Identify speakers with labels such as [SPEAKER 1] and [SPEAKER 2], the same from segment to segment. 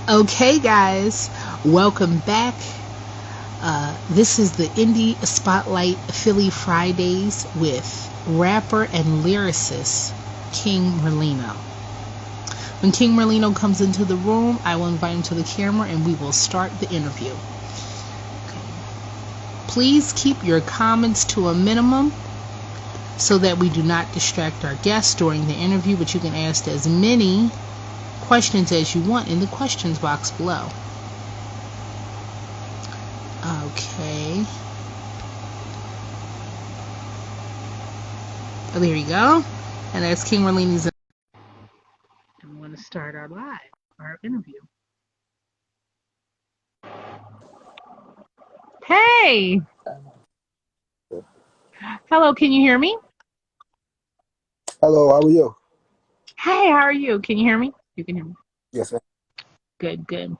[SPEAKER 1] Okay, guys, welcome back. This is the Indie Spotlight Philly Fridays with rapper and lyricist King Merlino. When King Merlino comes into the room, I will invite him to the camera and we will start the interview. Please keep your comments to a minimum so that we do not distract our guests during the interview, but you can ask as many questions as you want in the questions box below. Okay. Oh, there you go. And that's King Merlino's. And we want to start our interview. Hey! Hello, can you hear me?
[SPEAKER 2] Hello, how are you?
[SPEAKER 1] Hey, how are you? Can you hear me? You can hear me.
[SPEAKER 2] Yes, ma'am.
[SPEAKER 1] Good, good.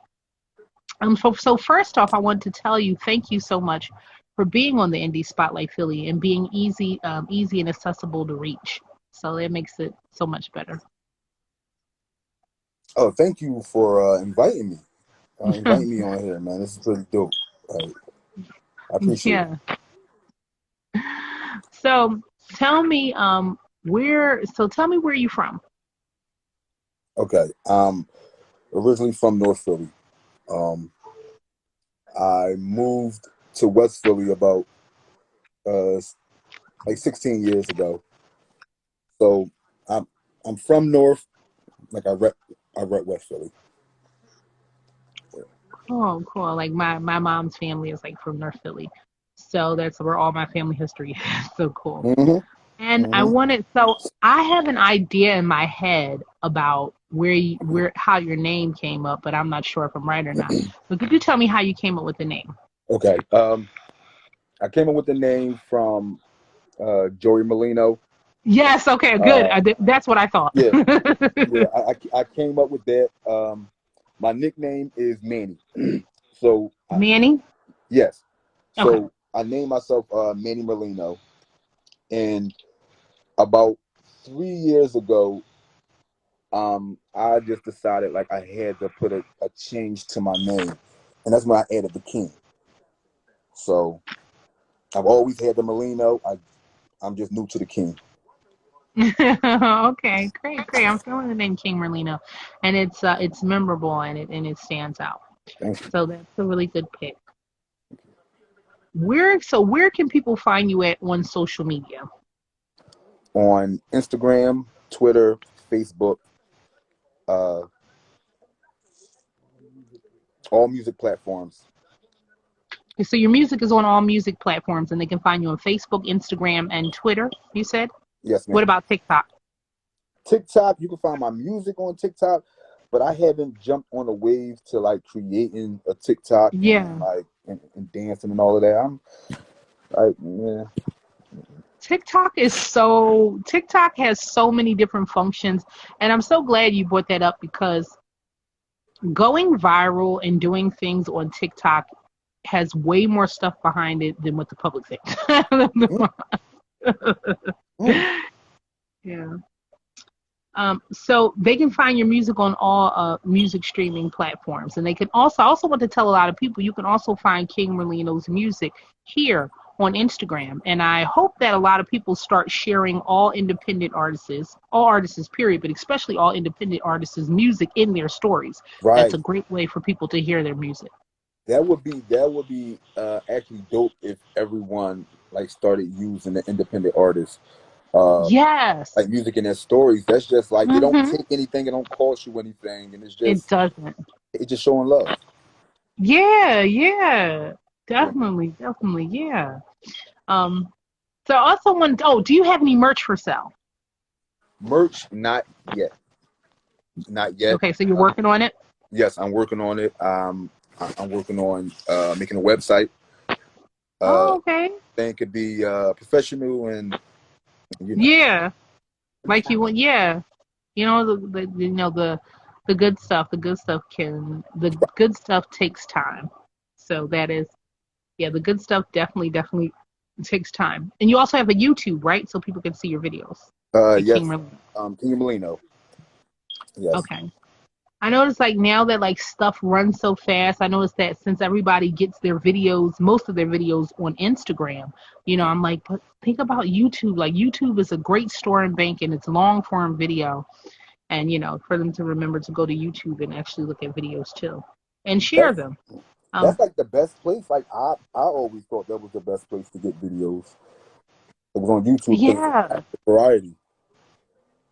[SPEAKER 1] So first off, I want to tell you thank you so much for being on the Indie Spotlight Philly and being easy and accessible to reach. So that makes it so much better.
[SPEAKER 2] Oh, thank you for inviting me. Inviting me on here, man. This is pretty dope. I appreciate it.
[SPEAKER 1] Yeah. So tell me, tell me where you from.
[SPEAKER 2] Okay. Originally from North Philly. Um, I moved to West Philly about uh like 16 years ago. So I'm from North, like I rep West Philly.
[SPEAKER 1] Oh, cool. Like my mom's family is like from North Philly. So that's where all my family history is. So cool.
[SPEAKER 2] Mm-hmm.
[SPEAKER 1] And
[SPEAKER 2] Mm-hmm.
[SPEAKER 1] I have an idea in my head about how your name came up, but I'm not sure if I'm right or not. But could you tell me how you came up with the name?
[SPEAKER 2] Okay. I came up with the name from Joey Merlino.
[SPEAKER 1] Yes, okay, good.
[SPEAKER 2] Uh,
[SPEAKER 1] That's what I thought.
[SPEAKER 2] yeah. Yeah, I came up with that. My nickname is Manny. So
[SPEAKER 1] Manny?
[SPEAKER 2] yes,
[SPEAKER 1] Okay.
[SPEAKER 2] so I named myself Manny Merlino, and about 3 years ago, I just decided like I had to put a change to my name, and that's when I added the King. So I've always had the Merlino. I'm just new to the King.
[SPEAKER 1] Okay, great, great. I'm feeling the name King Merlino, and it's memorable and it stands out.
[SPEAKER 2] Thank you.
[SPEAKER 1] So that's a really good pick. Where can people find you at on social media?
[SPEAKER 2] On Instagram, Twitter, Facebook, uh, all music platforms.
[SPEAKER 1] So your music is on all music platforms, and they can find you on Facebook, Instagram, and Twitter. You said.
[SPEAKER 2] Yes,
[SPEAKER 1] What
[SPEAKER 2] ma'am.
[SPEAKER 1] about TikTok?
[SPEAKER 2] TikTok, you can find my music on TikTok, but I haven't jumped on a wave to like creating a TikTok and
[SPEAKER 1] Yeah,
[SPEAKER 2] like and dancing and all of that. I'm like, yeah,
[SPEAKER 1] TikTok has so many different functions, and I'm so glad you brought that up because going viral and doing things on TikTok has way more stuff behind it than what the public thinks.
[SPEAKER 2] mm, mm,
[SPEAKER 1] Yeah. So they can find your music on all music streaming platforms, and they can also. I also want to tell a lot of people you can also find King Merlino's music here on Instagram, and I hope that a lot of people start sharing all artists, period, but especially all independent artists' music in their stories. That's
[SPEAKER 2] right.
[SPEAKER 1] a great way for people to hear their music.
[SPEAKER 2] That would be actually dope if everyone like started using the independent artists uh
[SPEAKER 1] Yes.
[SPEAKER 2] like music in their stories. That's just like it don't
[SPEAKER 1] Mm-hmm.
[SPEAKER 2] take anything, it don't cost you anything, and
[SPEAKER 1] It doesn't.
[SPEAKER 2] it's just showing love.
[SPEAKER 1] Yeah, yeah.
[SPEAKER 2] Yeah.
[SPEAKER 1] Definitely, definitely, yeah. Um, so I also want, oh, do you have any merch for sale?
[SPEAKER 2] Merch, not yet. Not yet.
[SPEAKER 1] Okay, so you're
[SPEAKER 2] Uh,
[SPEAKER 1] working on it?
[SPEAKER 2] Yes, I'm working on it. I'm working on making a website. Uh,
[SPEAKER 1] Oh, okay.
[SPEAKER 2] thing could be professional and you know.
[SPEAKER 1] Yeah. Like you want, yeah. The the good stuff takes time. So that is, yeah, the good stuff definitely takes time. And you also have a YouTube, right? So people can see your videos. Like King
[SPEAKER 2] Yes.
[SPEAKER 1] Merlin.
[SPEAKER 2] King Merlino. Yes.
[SPEAKER 1] Okay. I noticed like now that like stuff runs so fast, I noticed that since everybody gets their videos, most of their videos on Instagram, I'm like, but think about YouTube. Like YouTube is a great store and bank and it's long form video. And for them to remember to go to YouTube and actually look at videos too and share
[SPEAKER 2] That's
[SPEAKER 1] them.
[SPEAKER 2] that's
[SPEAKER 1] Um,
[SPEAKER 2] like the best place. Like I always thought that was the best place to get videos. It was on YouTube because it's
[SPEAKER 1] yeah,
[SPEAKER 2] a variety.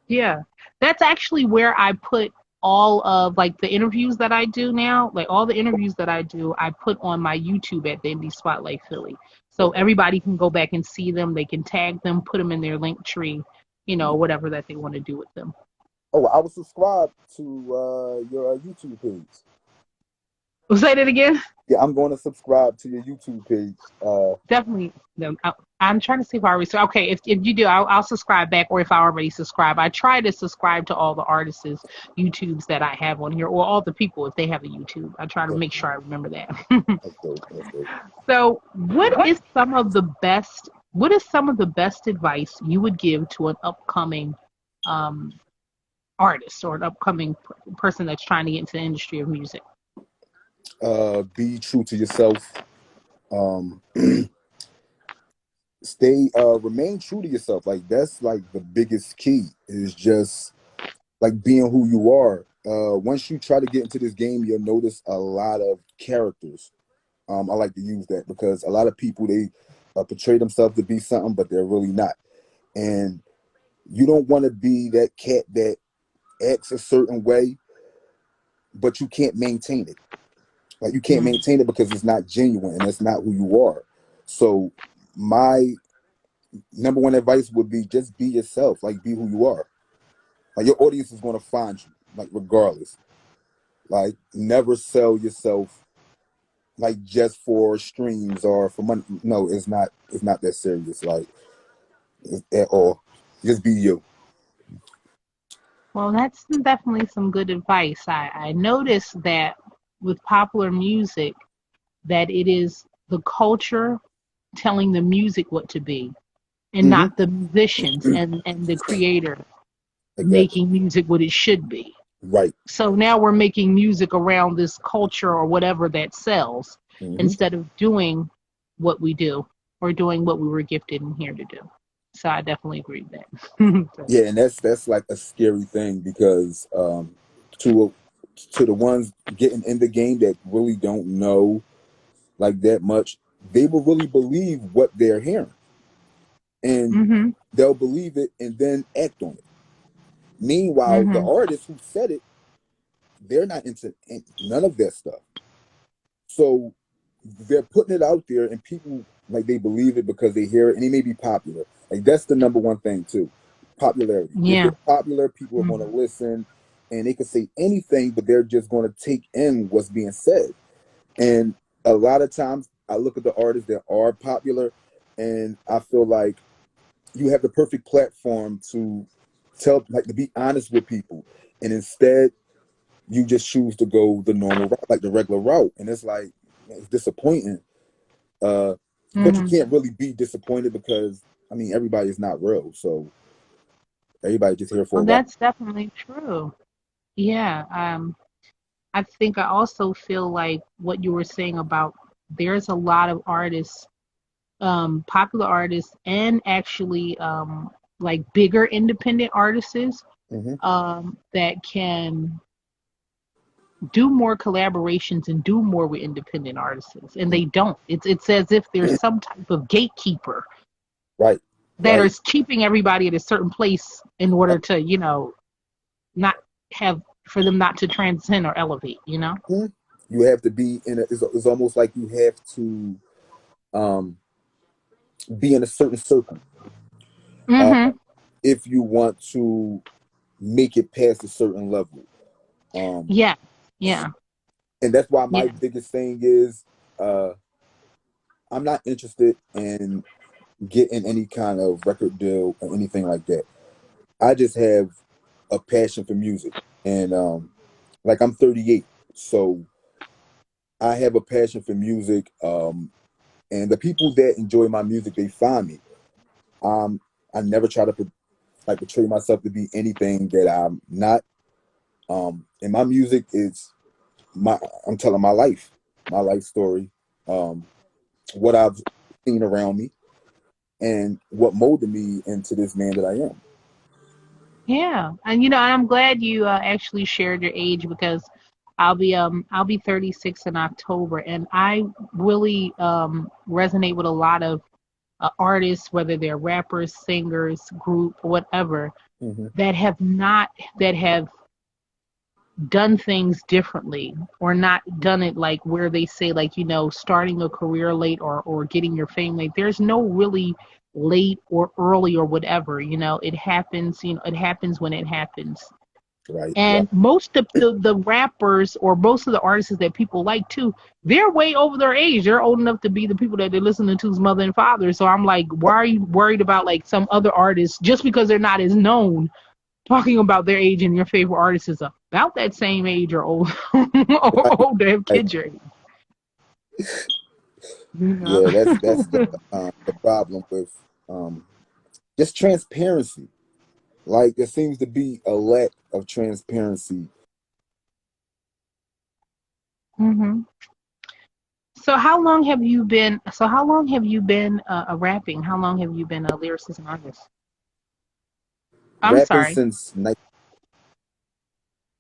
[SPEAKER 1] yeah. That's actually where I put all of like the interviews that I do now, like all the interviews that I do, I put on my YouTube at the Indie Spotlight Philly. So
[SPEAKER 2] Okay.
[SPEAKER 1] everybody can go back and see them. They can tag them, put them in their link tree, whatever that they want to do with them.
[SPEAKER 2] Oh, I was subscribed to your YouTube page.
[SPEAKER 1] Say that again.
[SPEAKER 2] Yeah, I'm going to subscribe to your YouTube page.
[SPEAKER 1] Definitely. No, I'm trying to see if I already. Okay, if you do, I'll subscribe back, or if I already subscribe, I try to subscribe to all the artists' YouTubes that I have on here, or all the people if they have a YouTube. I try to
[SPEAKER 2] That's
[SPEAKER 1] make sure I remember that.
[SPEAKER 2] that's dope. That's dope.
[SPEAKER 1] So, what is some of the best advice you would give to an upcoming um, artist or an upcoming person that's trying to get into the industry of music?
[SPEAKER 2] Be true to yourself. Um, remain true to yourself. Like that's like the biggest key is just like being who you are. Once you try to get into this game, you'll notice a lot of characters. I like to use that because a lot of people they portray themselves to be something, but they're really not. And you don't want to be that cat that acts a certain way, but you can't maintain it. Like you can't
[SPEAKER 1] Mm.
[SPEAKER 2] maintain it because it's not genuine and that's not who you are. So my number one advice would be just be yourself. Like be who you are. Like your audience is going to find you. Like regardless. Like never sell yourself like just for streams or for money. No, it's not. It's not that serious. Like at all. Just be you.
[SPEAKER 1] Well, that's definitely some good advice. I noticed that with popular music, that it is the culture telling the music what to be, and
[SPEAKER 2] Hmm.
[SPEAKER 1] not the musicians and the creator
[SPEAKER 2] Exactly.
[SPEAKER 1] making music what it should be.
[SPEAKER 2] Right.
[SPEAKER 1] So now we're making music around this culture or whatever that sells
[SPEAKER 2] Hmm.
[SPEAKER 1] instead of doing what we do or doing what we were gifted and here to do. So I definitely agree with that. So,
[SPEAKER 2] Yeah, and that's like a scary thing because to to the ones getting in the game that really don't know like that much, they will really believe what they're hearing, and
[SPEAKER 1] mm-hmm,
[SPEAKER 2] they'll believe it and then act on it. Meanwhile, the
[SPEAKER 1] mm-hmm.
[SPEAKER 2] artist who said it, they're not into none of that stuff. So they're putting it out there, and people like they believe it because they hear it, and they may be popular. Like that's the number one thing too, popularity. If
[SPEAKER 1] Yeah.
[SPEAKER 2] they're popular, people are going to
[SPEAKER 1] Mm-hmm.
[SPEAKER 2] listen, and they can say anything, but they're just going to take in what's being said. And a lot of times, I look at the artists that are popular, and I feel like you have the perfect platform to tell, like, to be honest with people, and instead you just choose to go the normal route, like the regular route, and it's like it's disappointing. Uh, but you
[SPEAKER 1] Mm-hmm.
[SPEAKER 2] can't really be disappointed because I mean everybody is not real, so everybody just here for
[SPEAKER 1] Well,
[SPEAKER 2] a while.
[SPEAKER 1] that's definitely true. Yeah. I think I also feel like what you were saying about there's a lot of artists, popular artists, and actually like bigger independent artists
[SPEAKER 2] Hmm.
[SPEAKER 1] that can do more collaborations and do more with independent artists, and they don't. It's as if there's some type of gatekeeper
[SPEAKER 2] Right,
[SPEAKER 1] that
[SPEAKER 2] right.
[SPEAKER 1] is keeping everybody at a certain place in order to, not have for them not to transcend or elevate.
[SPEAKER 2] Mhm. You have to be in a. It's almost like you have to um, be in a certain circle uh,
[SPEAKER 1] Mm-hmm.
[SPEAKER 2] if you want to make it past a certain level. Um,
[SPEAKER 1] Yeah. Yeah.
[SPEAKER 2] and that's why my
[SPEAKER 1] Yeah.
[SPEAKER 2] biggest thing is uh, I'm not interested in getting any kind of record deal or anything like that. I just have a passion for music, and like I'm 38, so I have a passion for music. And the people that enjoy my music, they find me. Um, I never try to like portray myself to be anything that I'm not. And my music is my I'm telling my life story, um, what I've seen around me, and what molded me into this man that I am.
[SPEAKER 1] Yeah, and and I'm glad you actually shared your age because I'll be 36 in October, and I really resonate with a lot of artists, whether they're rappers, singers, group, whatever,
[SPEAKER 2] Hmm.
[SPEAKER 1] that have not that have done things differently or not done it like where they say like starting a career late or getting your fame late. There's no really late or early or whatever. It happens. It happens when it happens.
[SPEAKER 2] Right, right,
[SPEAKER 1] And most of the rappers or most of the artists that people like too, they're way over their age. They're old enough to be the people that they're listening to's mother and father. So I'm like, why are you worried about like some other artists just because they're not as known talking about their age and your favorite artist is about that same age or old
[SPEAKER 2] right,
[SPEAKER 1] or older have
[SPEAKER 2] right.
[SPEAKER 1] kids your age, you know?
[SPEAKER 2] Yeah, that's the problem with um, just transparency. Like there seems to be a lack of transparency.
[SPEAKER 1] hmm So how long have you been a rapping? How long have you been a lyricist and artist? I'm
[SPEAKER 2] Rapping
[SPEAKER 1] sorry.
[SPEAKER 2] since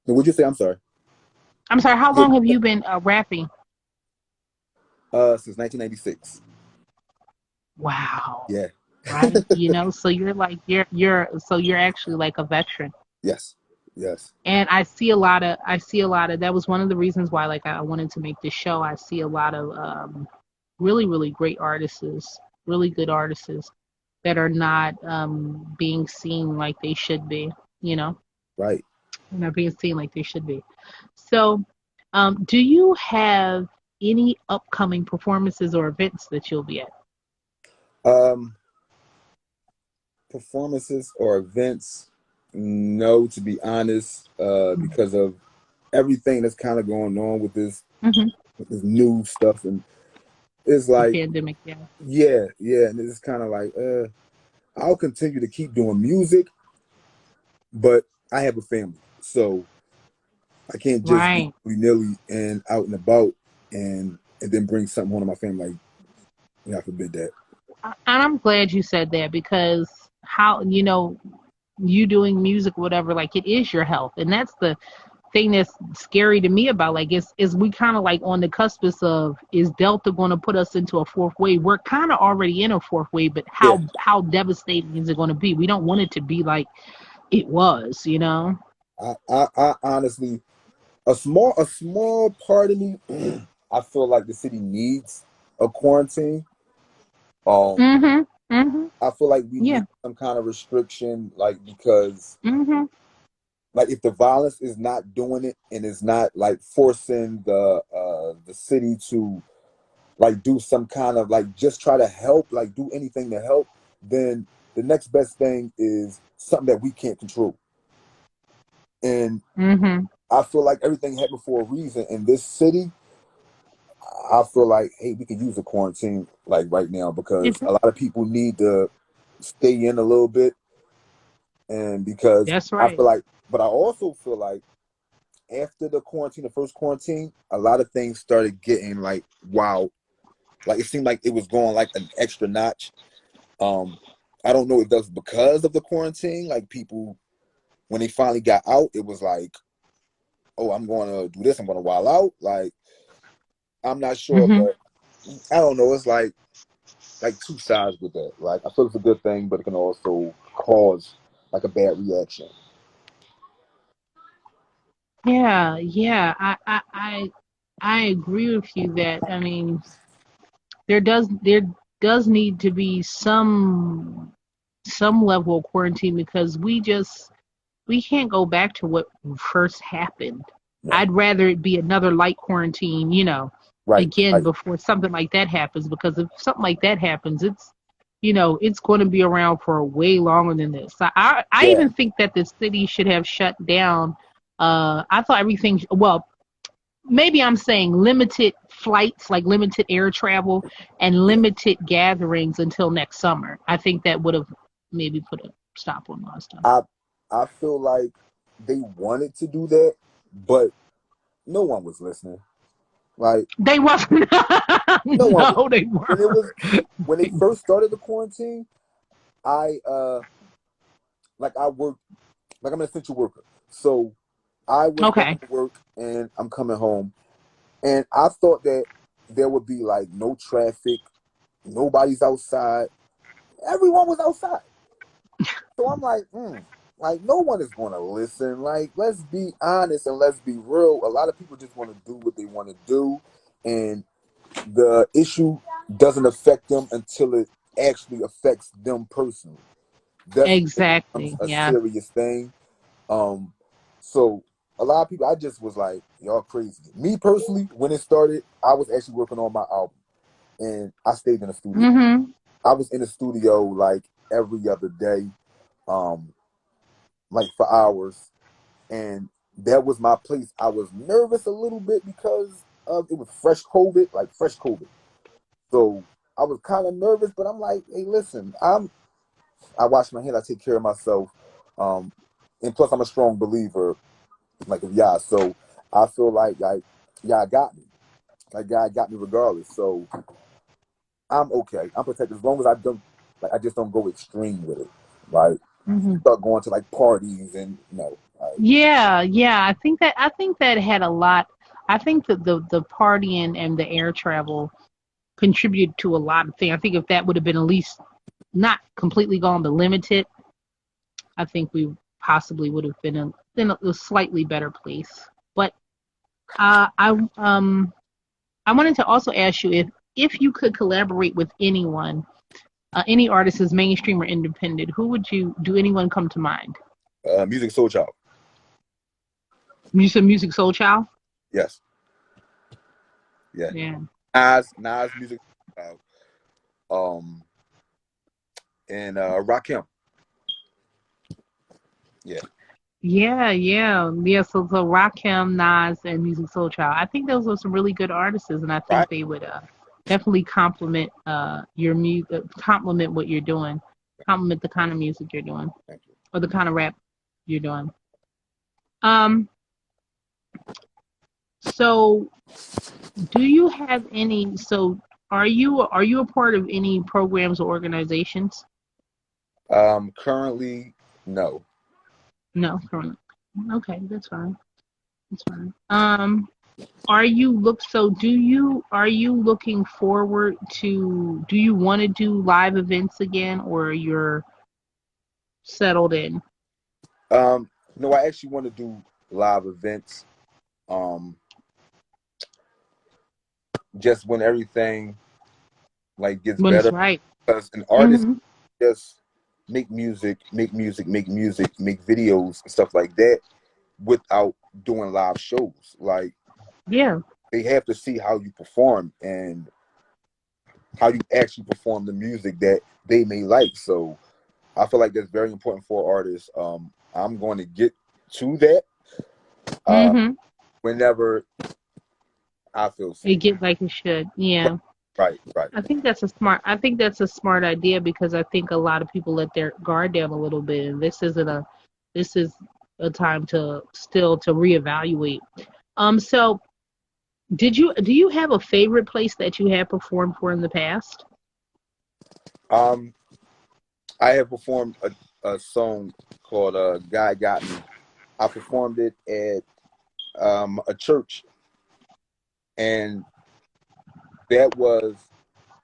[SPEAKER 2] would you say? I'm sorry.
[SPEAKER 1] I'm sorry. How
[SPEAKER 2] Yeah,
[SPEAKER 1] long have you been rapping?
[SPEAKER 2] since 1996.
[SPEAKER 1] Wow.
[SPEAKER 2] Yeah.
[SPEAKER 1] Right. So you're like you're actually like a veteran.
[SPEAKER 2] Yes. Yes.
[SPEAKER 1] And I see a lot of that was one of the reasons why like I wanted to make this show. I see a lot of really, really great artists, really good artists that are not being seen like they should be, you know,
[SPEAKER 2] Right.
[SPEAKER 1] they're not being seen like they should be. So, do you have any upcoming performances or events that you'll be at?
[SPEAKER 2] Um, Performances or events? No, to be honest, because of everything that's kind of going on
[SPEAKER 1] Mm-hmm.
[SPEAKER 2] with this new stuff, and it's
[SPEAKER 1] The
[SPEAKER 2] like,
[SPEAKER 1] pandemic, yeah.
[SPEAKER 2] yeah, yeah, and it's kind of like, I'll continue to keep doing music, but I have a family, so I can't just be
[SPEAKER 1] Right.
[SPEAKER 2] willy-nilly and out and about and then bring something home to my family. Like, God forbid that.
[SPEAKER 1] And I'm glad you said that because how, you doing music, whatever, like it is your health. And that's the thing that's scary to me about like is we kind of like on the cusp of is Delta going to put us into a fourth wave? We're kind of already in a fourth wave, but
[SPEAKER 2] Yeah,
[SPEAKER 1] how devastating is it going to be? We don't want it to be like it was.
[SPEAKER 2] I honestly, a small part of me, I feel like the city needs a quarantine. Um,
[SPEAKER 1] Mhm. Mhm.
[SPEAKER 2] I feel like we
[SPEAKER 1] Yeah.
[SPEAKER 2] need some kind of restriction, like because
[SPEAKER 1] Mhm.
[SPEAKER 2] like if the violence is not doing it and is not like forcing the city to like do some kind of like just try to help, like do anything to help, then the next best thing is something that we can't control. And
[SPEAKER 1] Mhm.
[SPEAKER 2] I feel like everything happened for a reason in this city. I feel like, hey, we could use a quarantine like right now because a lot of people need to stay in a little bit, and because
[SPEAKER 1] That's
[SPEAKER 2] I
[SPEAKER 1] right.
[SPEAKER 2] feel like, but I also feel like after the quarantine, the first quarantine, a lot of things started getting like wow, like it seemed like it was going like an extra notch. Um, I don't know if that's because of the quarantine, like people when they finally got out, it was like, oh, I'm going to do this, I'm going to wild out. Like I'm not sure,
[SPEAKER 1] Mhm.
[SPEAKER 2] but I don't know. It's like two sides with that. Like I feel it's a good thing, but it can also cause like a bad reaction.
[SPEAKER 1] Yeah, yeah. I agree with you that I mean there does need to be some level of quarantine because we can't go back to what first happened.
[SPEAKER 2] Right,
[SPEAKER 1] I'd rather it be another light quarantine,
[SPEAKER 2] right,
[SPEAKER 1] again
[SPEAKER 2] right.
[SPEAKER 1] before something like that happens because if something like that happens, it's going to be around for way longer than this. I
[SPEAKER 2] Yeah,
[SPEAKER 1] even think that the city should have shut down. I thought everything. Well, maybe I'm saying limited flights, like limited air travel and
[SPEAKER 2] yeah.
[SPEAKER 1] limited gatherings until next summer. I think that would have maybe put a stop on a lot of stuff.
[SPEAKER 2] I I feel like. they wanted to do that, but no one was listening. Like
[SPEAKER 1] They wasn't.
[SPEAKER 2] no one was.
[SPEAKER 1] No, they
[SPEAKER 2] When it
[SPEAKER 1] were.
[SPEAKER 2] was when they first started the quarantine, I like I worked like I'm an essential worker. So I was going
[SPEAKER 1] Okay.
[SPEAKER 2] to work and I'm coming home, and I thought that there would be like no traffic, nobody's outside. Everyone was outside. So I'm like no one is going to listen. Like, let's be honest and let's be real. A lot of people just want to do what they want to do, and the issue doesn't affect them until it actually affects them personally. That's when it becomes
[SPEAKER 1] Exactly.
[SPEAKER 2] a
[SPEAKER 1] Yeah.
[SPEAKER 2] serious thing. Um, so a lot of people, I just was like, y'all crazy. Me personally, when it started, I was actually working on my album, and I stayed in the studio.
[SPEAKER 1] Mhm.
[SPEAKER 2] I was in the studio like every other day, um, like for hours, and that was my place. I was nervous a little bit because of it was fresh COVID, like fresh COVID. So I was kind of nervous, but I'm like, hey, listen, I wash my hands, I take care of myself, um, and plus I'm a strong believer, like of Yah. So I feel like Yah got me, like God got me regardless. So I'm okay. I'm protected as long as I don't like I just don't go extreme with it. Like
[SPEAKER 1] Mhm.
[SPEAKER 2] start going to like parties and like
[SPEAKER 1] Yeah, yeah. I think that had a lot. I think that the partying and the air travel contributed to a lot of things. I think if that would have been at least not completely gone, but limited, I think we possibly would have been in a slightly better place. But uh, I um I wanted to also ask you if you could collaborate with anyone, any artist is mainstream or independent, who would you do anyone come to mind?
[SPEAKER 2] music soul child.
[SPEAKER 1] You said Music Soul Child?
[SPEAKER 2] Yes, yeah.
[SPEAKER 1] Yeah.
[SPEAKER 2] Nas music child. Um and Rakim. Yeah.
[SPEAKER 1] Yeah, yeah. Yeah, so Rakim, Nas, and Music Soul Child. I think those are some really good artists, and I
[SPEAKER 2] Right.
[SPEAKER 1] think they would definitely complement your music, complement what you're doing, complement the kind of music you're doing,
[SPEAKER 2] Thank you.
[SPEAKER 1] or the kind of rap you're doing. Um, so do you have any? So are you a part of any programs or organizations?
[SPEAKER 2] Currently no.
[SPEAKER 1] No, currently. Okay, that's fine. That's fine. Are you look so do you are you looking forward to do you want to do live events again or you're settled in?
[SPEAKER 2] No, I actually want to do live events. Um just when everything like gets
[SPEAKER 1] When it's
[SPEAKER 2] better
[SPEAKER 1] right.
[SPEAKER 2] because an artist
[SPEAKER 1] Hmm.
[SPEAKER 2] just make videos and stuff like that without doing live shows. Like
[SPEAKER 1] Yeah.
[SPEAKER 2] they have to see how you perform and how you actually perform the music that they may like. So I feel like that's very important for artists. I'm going to get to that uh,
[SPEAKER 1] Hmm.
[SPEAKER 2] whenever I feel
[SPEAKER 1] It
[SPEAKER 2] safe.
[SPEAKER 1] get like it should. Yeah.
[SPEAKER 2] Right, right.
[SPEAKER 1] I think that's a smart idea because I think a lot of people let their guard down a little bit and this is a time to still to reevaluate. So do you have a favorite place that you have performed for in the past?
[SPEAKER 2] Um, I have performed a song called "God Got Me." I performed it at a church, and that was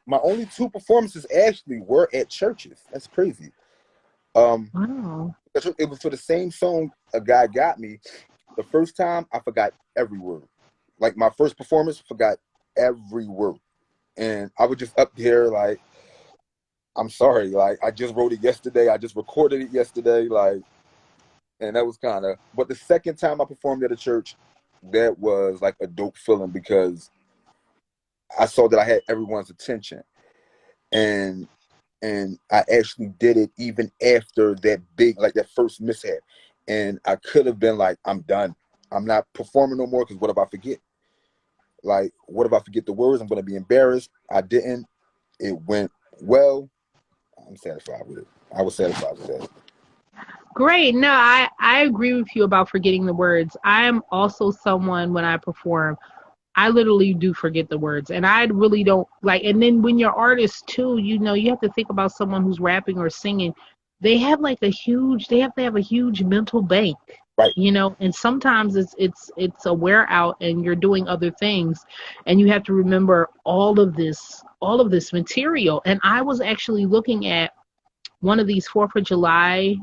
[SPEAKER 2] my only two performances. Actually, were at churches. That's crazy. Um,
[SPEAKER 1] Wow.
[SPEAKER 2] it was for the same song. A guy got me. The first time, I forgot every word. Like my first performance, forgot every word, and I was just up there like, I'm sorry, like I just wrote it yesterday. I just recorded it yesterday, like, and that was kind of. But the second time I performed at a church, that was like a dope feeling because I saw that I had everyone's attention, and I actually did it even after that big, like that first mishap, and I could have been like, I'm done. I'm not performing no more because what if I forget? Like, what if I forget the words? I'm going to be embarrassed. I didn't. It went well. I'm satisfied with it. I was satisfied with that.
[SPEAKER 1] Great. No, I agree with you about forgetting the words. I am also someone when I perform, I literally do forget the words, and I really don't like. And then when you're artists too, you know, you have to think about someone who's rapping or singing. They have like a huge. They have to have a huge mental bank,
[SPEAKER 2] Right.
[SPEAKER 1] you know. And sometimes it's a wear out, and you're doing other things, and you have to remember all of this material. And I was actually looking at one of these Fourth of July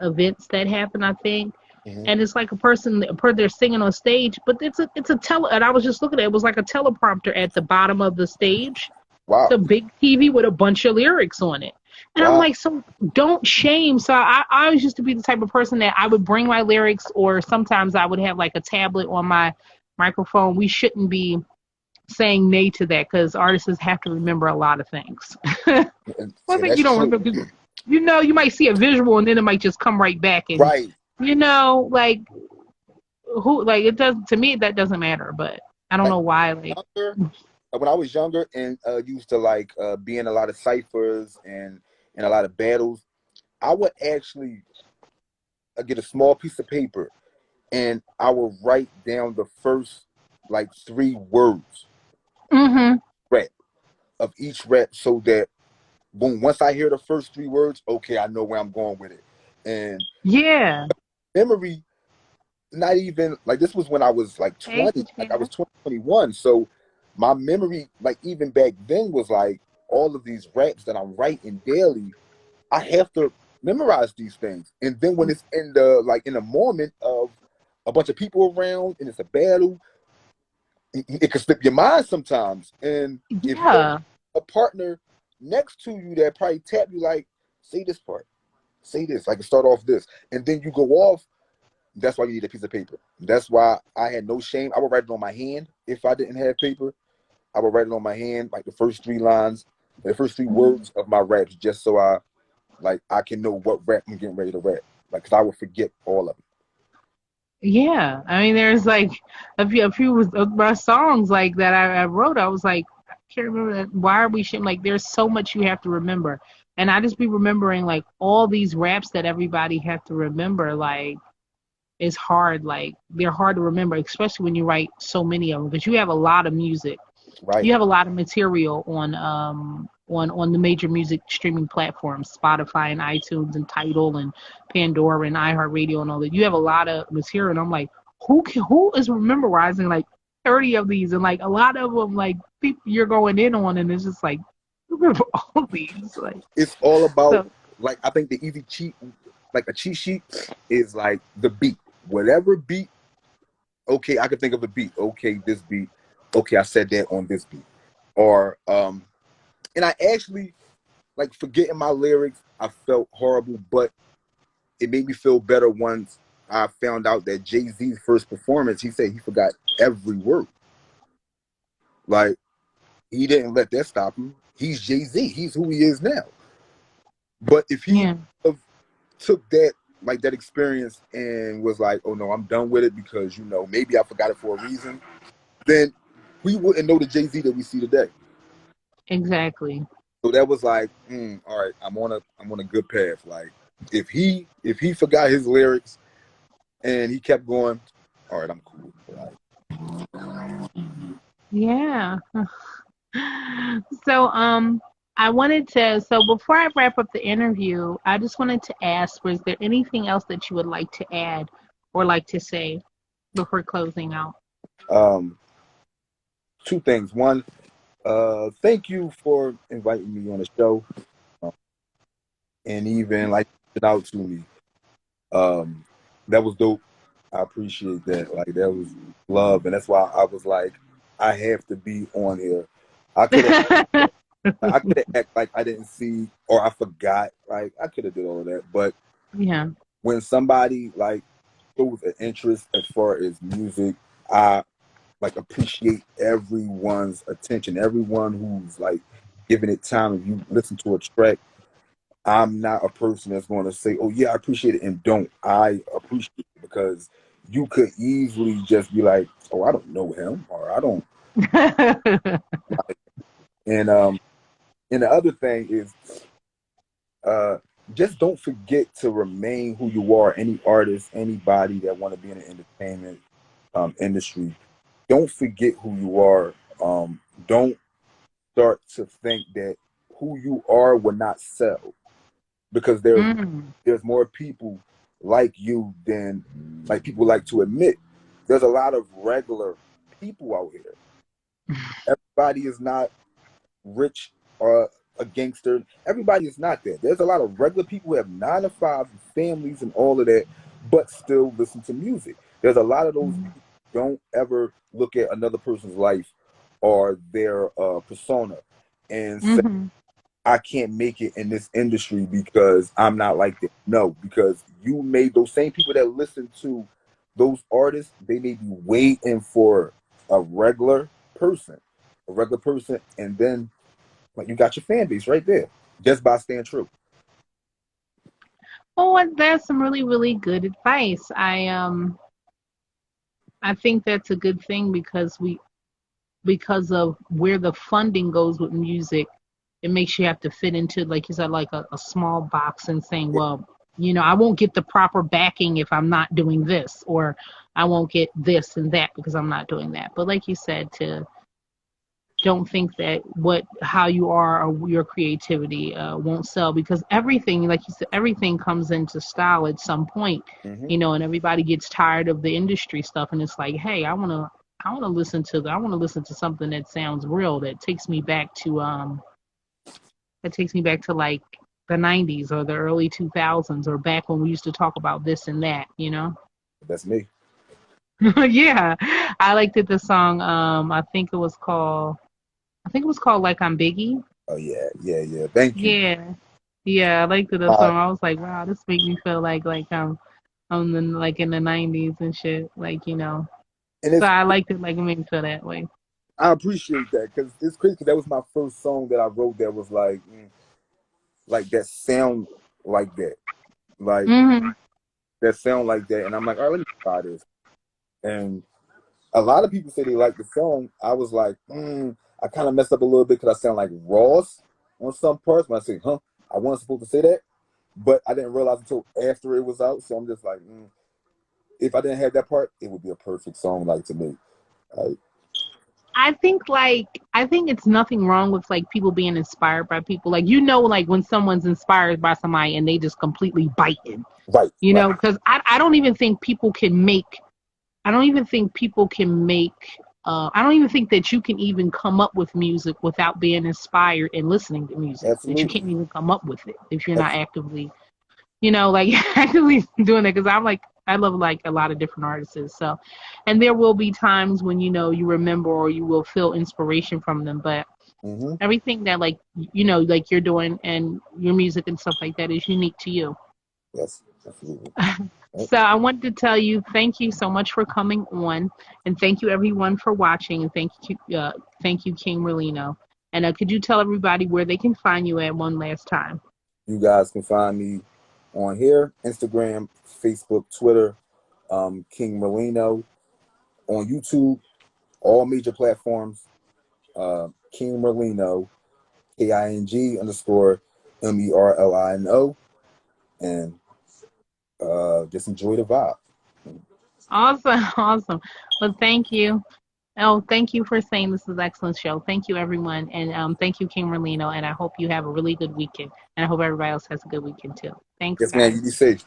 [SPEAKER 1] events that happened, I think,
[SPEAKER 2] Hmm.
[SPEAKER 1] and it's like they're singing on stage, but it's a tele. And I was just looking at it, it was like a teleprompter at the bottom of the stage. It's
[SPEAKER 2] Wow.
[SPEAKER 1] a big TV with a bunch of lyrics on it, and I'm
[SPEAKER 2] Wow.
[SPEAKER 1] like, so don't shame. So I always used to be the type of person that I would bring my lyrics, or sometimes I would have like a tablet on my microphone. We shouldn't be saying nay to that because artists have to remember a lot of things.
[SPEAKER 2] And
[SPEAKER 1] One
[SPEAKER 2] see,
[SPEAKER 1] thing you
[SPEAKER 2] that's
[SPEAKER 1] don't
[SPEAKER 2] true.
[SPEAKER 1] remember, you know, you might see a visual and then it might just come right back, and
[SPEAKER 2] Right.
[SPEAKER 1] you know, like who, like it does to me that doesn't matter, but I don't
[SPEAKER 2] Like
[SPEAKER 1] know why, like
[SPEAKER 2] younger, when I was younger and used to like be in a lot of ciphers and a lot of battles, I would actually get a small piece of paper and I would write down the first like three words
[SPEAKER 1] mm-hmm.
[SPEAKER 2] rap of each rap so that boom, once I hear the first three words, okay, I know where I'm going with it. And
[SPEAKER 1] Yeah.
[SPEAKER 2] memory, not even like this was when I was like
[SPEAKER 1] Hey
[SPEAKER 2] 20, like I was
[SPEAKER 1] Katrina.
[SPEAKER 2] 20, 21. So my memory, like even back then, was like all of these raps that I'm writing daily. I have to memorize these things. And then when it's in the like in a moment of a bunch of people around and it's a battle, it can slip your mind sometimes. And if you don't
[SPEAKER 1] Yeah,
[SPEAKER 2] have a partner next to you that probably tap you like, say this part, say this, like start off this, and then you go off. That's why you need a piece of paper. That's why I had no shame. I would write it on my hand if I didn't have paper. I would write it on my hand, like the first three lines, the first three words of my raps, just so I can know what rap I'm getting ready to rap. Like, cause I would forget all of it.
[SPEAKER 1] yeah. I mean, there's like a few of my songs like that I wrote. I was like, I can't remember that. Why are we shit? Like, there's so much you have to remember, and I just be remembering like all these raps that everybody have to remember. Like, it's hard. Like, they're hard to remember, especially when you write so many of them because you have a lot of music.
[SPEAKER 2] Right.
[SPEAKER 1] You have a lot of material on the major music streaming platforms, Spotify and iTunes and Tidal and Pandora and iHeartRadio and all that. You have a lot of material, and I'm like, who is memorizing like 30 of these, and like a lot of them like people you're going in on, and it's just like remember all these like
[SPEAKER 2] It's all about
[SPEAKER 1] so
[SPEAKER 2] like I think the easy cheat, like a cheat sheet, is like the beat. Whatever beat, okay, I can think of a beat. Okay, this beat. Okay, I said that on this beat. Or and I actually like forgetting my lyrics. I felt horrible, but it made me feel better once I found out that Jay-Z's first performance, he said he forgot every word. Like he didn't let that stop him. He's Jay-Z. He's who he is now. But if he
[SPEAKER 1] yeah.
[SPEAKER 2] have took that like that experience and was like, oh no, I'm done with it because maybe I forgot it for a reason, then we wouldn't know the Jay-Z that we see today.
[SPEAKER 1] Exactly.
[SPEAKER 2] So that was like, all right, I'm on a good path. Like if he forgot his lyrics and he kept going, all right, I'm cool. Like,
[SPEAKER 1] Yeah. So, I wanted to, so before I wrap up the interview, I just wanted to ask, was there anything else that you would like to add or like to say before closing out?
[SPEAKER 2] um, two things. One, thank you for inviting me on the show, um, and even like it out to me. Um, that was dope. I appreciate that. Like that was love, and that's why I was like, I have to be on here. I could have, I could have act like I didn't see or I forgot. Like I could have did all of that, but
[SPEAKER 1] Yeah.
[SPEAKER 2] when somebody like shows an interest as far as music, I like appreciate everyone's attention. Everyone who's like giving it time. If you listen to a track, I'm not a person that's going to say, "Oh yeah, I appreciate it," and don't. I appreciate it because you could easily just be like, "Oh, I don't know him," or "I don't." And and the other thing is, just don't forget to remain who you are. Any artist, anybody that want to be in the entertainment industry, don't forget who you are. Don't start to think that who you are will not sell, because
[SPEAKER 1] Mm.
[SPEAKER 2] there's more people like you than like people like to admit. There's a lot of regular people out here. Everybody is not rich or a gangster. Everybody is not that. There's a lot of regular people who have 9 to 5 families and all of that, but still listen to music. There's a lot of those
[SPEAKER 1] Mhm.
[SPEAKER 2] people who don't ever look at another person's life or their persona and say,
[SPEAKER 1] Mhm.
[SPEAKER 2] I can't make it in this industry because I'm not like that. No, because you made those same people that listen to those artists, they may be waiting for a regular person, and then like you got your fan base right there just by staying true.
[SPEAKER 1] Oh, and that's some really, really good advice. I think that's a good thing because because of where the funding goes with music, it makes you have to fit into, like you said, like a small box and saying, well, I won't get the proper backing if I'm not doing this, or I won't get this and that because I'm not doing that. But like you said, to don't think that how you are or your creativity won't sell, because everything, like you said, everything comes into style at some point,
[SPEAKER 2] Hmm.
[SPEAKER 1] and everybody gets tired of the industry stuff, and it's like, hey, I want to listen to something that sounds real, that takes me back to like the 90s or the early 2000s, or back when we used to talk about this and that.
[SPEAKER 2] That's me.
[SPEAKER 1] Yeah, I liked it, the song. I think it was called Like I'm Biggie.
[SPEAKER 2] Oh yeah, yeah, yeah. Thank you.
[SPEAKER 1] Yeah, yeah, I liked the
[SPEAKER 2] Uh,
[SPEAKER 1] song. I was like, wow, this make me feel like I'm like in the '90s and shit,
[SPEAKER 2] and
[SPEAKER 1] So
[SPEAKER 2] it's
[SPEAKER 1] I liked it, like it made me feel that way.
[SPEAKER 2] I appreciate that because it's crazy. 'Cause that was my first song that I wrote that was like that sound like that, like
[SPEAKER 1] Mhm.
[SPEAKER 2] that sound like that, and I'm like, all right, let me try this. And a lot of people say they like the song. I was like, I kind of messed up a little bit because I sound like Ross on some parts. When I say, I wasn't supposed to say that, but I didn't realize until after it was out. So I'm just like, if I didn't have that part, it would be a perfect song, like to me. Like,
[SPEAKER 1] I think it's nothing wrong with like people being inspired by people. Like, like when someone's inspired by somebody and they just completely bite in,
[SPEAKER 2] right, right.
[SPEAKER 1] because I don't even think people can make I don't even think people can make I don't even think that you can even come up with music without being inspired and listening to music. That you can't
[SPEAKER 2] Absolutely.
[SPEAKER 1] even come up with it if you're not
[SPEAKER 2] Abs-
[SPEAKER 1] actively, like actively doing it. Because I love like a lot of different artists. So, and there will be times when you remember or you will feel inspiration from them. But
[SPEAKER 2] hmm
[SPEAKER 1] everything that like you're doing and your music and stuff like that is unique to you.
[SPEAKER 2] Yes, absolutely. Right.
[SPEAKER 1] So I wanted to tell you thank you so much for coming on, and thank you everyone for watching, and thank you King Merlino. And could you tell everybody where they can find you at one last time?
[SPEAKER 2] You guys can find me on here, Instagram, Facebook, Twitter, King Merlino, on YouTube, all major platforms. King Merlino, KING_MERLINO, and just enjoy the vibe.
[SPEAKER 1] Awesome, awesome. Well, thank you. Oh, thank you for saying this is an excellent show. Thank you, everyone, and thank you, King Merlino. And I hope you have a really good weekend, and I hope everybody else has a good weekend too. Thanks,
[SPEAKER 2] Yes, man,
[SPEAKER 1] guys.
[SPEAKER 2] you be safe.